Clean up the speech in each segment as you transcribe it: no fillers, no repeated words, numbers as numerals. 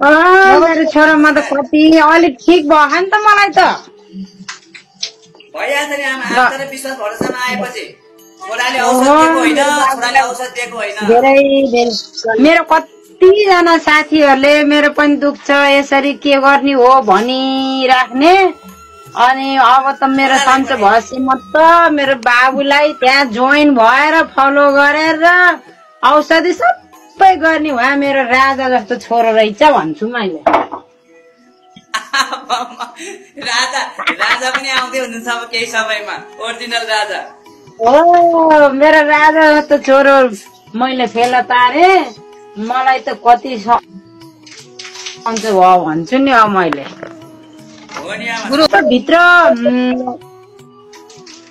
मेरो छोरामा त कति अलि ठिक भयो नि त मलाई त भइहाल्छ नि आमा आफूले विश्वास भरोसामा आएपछि छोराले औषध दिएको होइन छोराले औषध दिएको होइन धेरै मेरो कतिजना साथीहरूले मेरो पनि दुख्छ यसरी के गर्ने हो भनिराख्ने अनि अब त मेरो सन्चो भएपछि म त मेरो बाबुलाई त्यहाँ जोइन भएर फलो गरेर औषधि सबै गर्ने भए मेरो राजा जस्तो छोरो रहेछ भन्छु मैले राजा राजा पनि आउँदै हुनुहुन्छ अब केही समयमा ओरिजिनल राजा ओ मेरो राजा जस्तो छोरो मैले फेला पारे मलाई त कति सन्चो भयो भन्छु नि अब मैले भित्र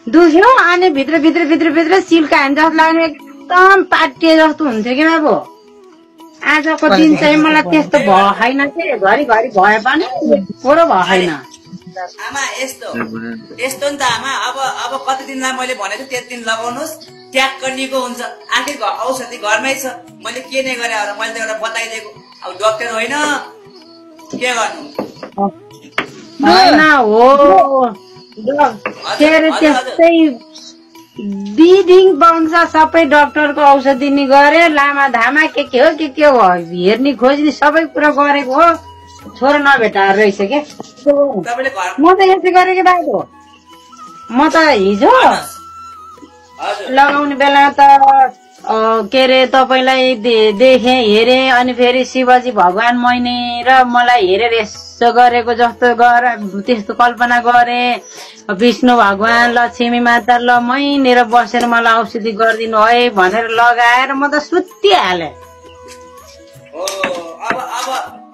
दुख्यो अनि भित्र भित्र भित्र भित्र सिल्का हान्छ जस्तो लाग्ने एकदम पाटिए जस्तो हुन्थ्यो कि अब आजको दिन चाहिँ मलाई त्यस्तो भएन कि घरिघरि भए पनि पुरो भएन आमा यस्तो यस्तो नि त आमा अब कति दिनलाई मैले भनेको त्यति दिन लगाउनुहोस् ट्याग निको हुन्छ आखिर औषधि घरमै छ मैले के नै गरेँ होला मैले त एउटा बताइदिएको अब डक्टर होइन के गर्नु होइन हो के अरे त्यस्तै बिदिङ पाउँछ सबै डक्टरको औषधि नि गरे लामा धामा के हो हेर्ने खोज्ने सबै कुरा गरेको हो छोरो नभेटाएर रहेछ के म त यसै गरेको बाटो म त हिजो लगाउने बेला त के अरे तपाईलाई देखे हेरे अनि फेरि शिवजी भगवान मैने र मलाई हेरेर यसो गरेको जस्तो त्यस्तो कल्पना गरे विष्णु भगवान लक्ष्मी माता ल मैनेर बसेर मलाई औषधि गरिदिनु है भनेर लगाएर म त सुतिहालेँ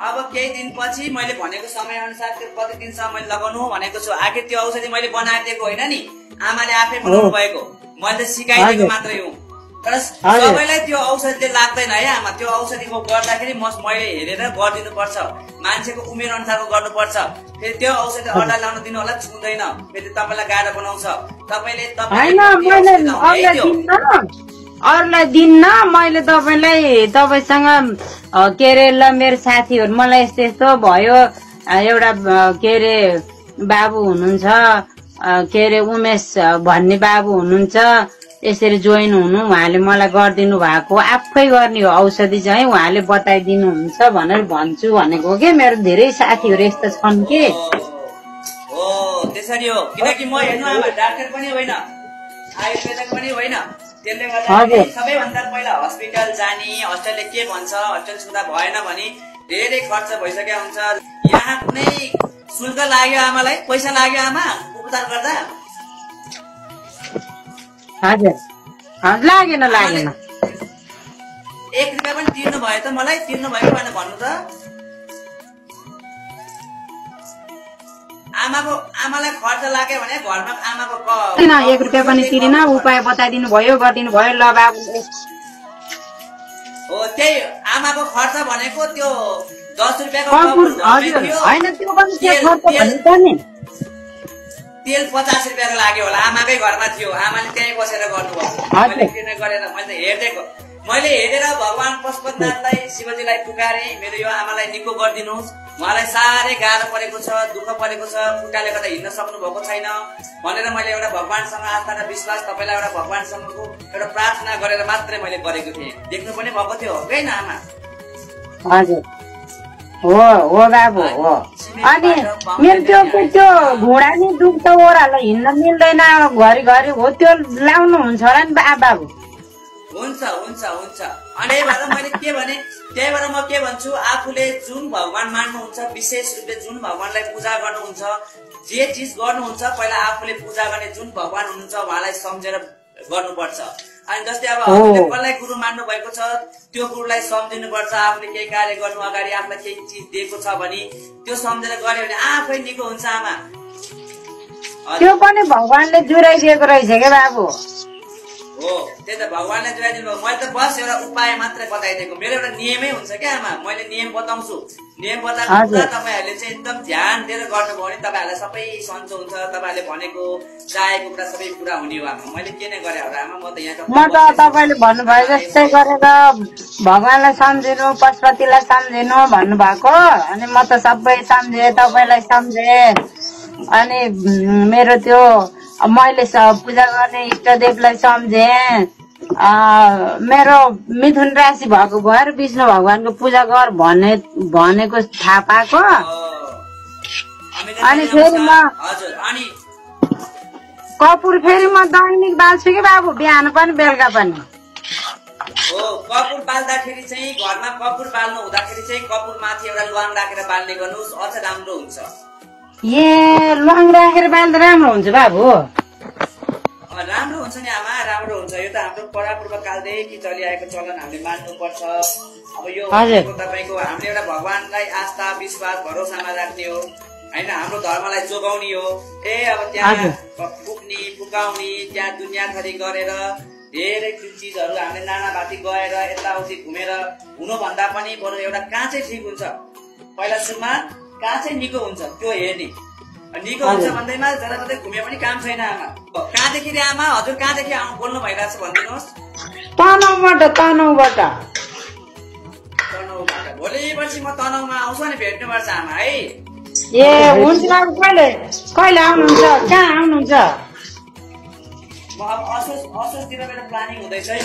अब केही दिनपछि मैले भनेको समय अनुसार त्यो कति दिनसम्म मैले लगाउनु भनेको छु आखिर त्यो औषधि मैले बनाइदिएको होइन नि आमाले आफै बनाउनु भएको मैले सिकाइदिएको मात्रै हो तर सबैलाई त्यो औषधिले लाग्दैन है आमा त्यो औषधिको गर्दाखेरि मैले हेरेर गरिदिनु पर्छ मान्छेको उमेर अनुसारको गर्नुपर्छ फेरि त्यो औषधि अरूलाई लाउन दिनु होला छुँदैन फेरि तपाईँलाई गाह्रो बनाउँछ अरूलाई दिन्न मैले तपाईँसँग के अरे ल मेरो साथीहरू मलाई यस्तो यस्तो भयो एउटा के अरे बाबु हुनुहुन्छ के अरे उमेश भन्ने बाबु हुनुहुन्छ यसरी जोइन हुनु उहाँले मलाई गरिदिनु भएको आफै गर्ने हो औषधि चाहिँ उहाँले बताइदिनुहुन्छ भनेर भन्छु भनेको के मेरो धेरै साथीहरू यस्तो छन् कि त्यसरी हो किनकि म हेर्नु आमा डाक्टर पनि होइन आयुर्वेदिक पनि होइन त्यसले गर्दा सबैभन्दा पहिला हस्पिटल जाने हस्पिटलले के भन्छ हस्पिटल सुधा भएन भने धेरै खर्च भइसकेको हुन्छ यहाँ कुनै शुल्क लाग्यो आमालाई पैसा लाग्यो आमा उपचार गर्दा हजुर लागेन 1 रुपियाँ पनि तिर्नु भयो त मलाई तिर्नु भयो भनेर भन्नु त आमालाई खर्च लाग्यो भने घरमा आमाको 1 रुपियाँ पनि तिरिन उपाय बताइदिनु भयो गरिदिनु भयो ल बाबु हो त्यही आमाको खर्च भनेको त्यो 10 रुपियाँको तेल 50 रुपियाँको लाग्यो होला आमाकै घरमा थियो आमाले त्यही बसेर गर्नुभयो मैले हेरेर भगवान पशुपतिनाथलाई शिवजीलाई पुकारे मेरो यो आमालाई निको गरिदिनुहोस् उहाँलाई साह्रै गाह्रो परेको छ दुःख परेको छ खुट्टाले गर्दा हिँड्न सक्नु भएको छैन भनेर मैले एउटा भगवानसँग आस्था र विश्वास तपाईलाई एउटा भगवानसँगको एउटा प्रार्थना गरेर मात्रै मैले गरेको थिएँ देख्नु पनि भएको थियो होइन आमा हजुर हो बाबु हो अनि मेरो त्यो घोडा नि दुख्छ ओह्रालो हिँड्न मिल्दैन घरि हो त्यो लाउनु हुन्छ होला नि बाबु हुन्छ अनि मैले के भने त्यही भएर म के भन्छु आफूले जुन भगवान मान्नुहुन्छ विशेष रूपले जुन भगवानलाई पूजा गर्नुहुन्छ जे चिज गर्नुहुन्छ पहिला आफूले पूजा गर्ने जुन भगवान हुनुहुन्छ उहाँलाई सम्झेर गर्नुपर्छ अनि जस्तै अब आफूले कसलाई गुरु मान्नु भएको छ त्यो गुरुलाई सम्झिनु पर्छ आफूले केही कार्य गर्नु अगाडि आफूलाई केही चिज दिएको छ भने त्यो सम्झेर गर्यो भने आफै निको हुन्छ आमा त्यो पनि भगवानले जुराइदिएको रहेछ के बाबु हो त्यही त भगवानले जोगाइदिनु भयो। मैले त बस एउटा उपाय मात्रै बताइदिएको, मेरो एउटा नियमै हुन्छ क्या आमा, मैले नियम बताउँछु। नियम बताएको कुरा तपाईँहरूले चाहिँ एकदम ध्यान दिएर गर्नुभयो भने तपाईँहरूलाई सबै सन्चो हुन्छ, तपाईँहरूले भनेको चाहेको कुरा सबै पुरा हुने हो आमा। मैले के नै गरेँ होला आमा, म त यहाँ म त तपाईँले भन्नुभयो जस्तै गरेर भगवानलाई सम्झिनु, पशुपतिलाई सम्झिनु भन्नुभएको, अनि म त सबै सम्झेँ, तपाईँलाई सम्झेँ। अनि मेरो त्यो मैले पूजा गर्ने इष्टदेवलाई सम्झेँ। मेरो मिथुन राशि भएको भएर विष्णु भगवानको पूजा गर भनेको थाहा पाएको। अनि फेरि म कपुर फेरि म दैनिक बाल्छु कि बाबु, बिहान पनि बेलुका पनि। हो कपुर बाल्दाखेरि चाहिँ घरमा कपुर बाल्नु हुँदाखेरि चाहिँ कपुर माथि एउटा ल्वाङ राखेर बाल्ने गर्नुहोस्, अझ राम्रो हुन्छ। ए ल्वाङ राखेर बाल्दा राम्रो हुन्छ बाबु? राम्रो हुन्छ नि आमा, राम्रो हुन्छ। यो त हाम्रो परापूर्व कालदेखि चलिआएको चलन हामीले मान्नुपर्छ। अब यो तपाईँको हामीले एउटा भगवानलाई आस्था विश्वास भरोसामा राख्ने हो होइन, हाम्रो धर्मलाई जोगाउने हो। अब त्यहाँ पुग्ने पुकाउने त्यहाँ दुनियाँभरि गरेर धेरै चिजहरू हामीले नानाभाती गएर यताउति घुमेर हुनुभन्दा पनि बरु एउटा कहाँ चाहिँ ठिक हुन्छ, पहिला सुरुमा कहाँ चाहिँ निको हुन्छ त्यो हेर्ने। निको हुन्छ भन्दैमा जताततै घुमे पनि काम छैन आमा। कहाँदेखि रे आमा, हजुर कहाँदेखि बोल्नु भइरहेछ भनिदिनुहोस्? तनहुँबाट। भोलि पर्सि म तनहुँमा आउँछु नि, भेट्नुपर्छ आमा है। ए हुन्छ बाबु, कहिले आउनुहुन्छ, कहाँ आउनुहुन्छ? म अब असोजतिर मेरो प्लानिङ हुँदैछ है।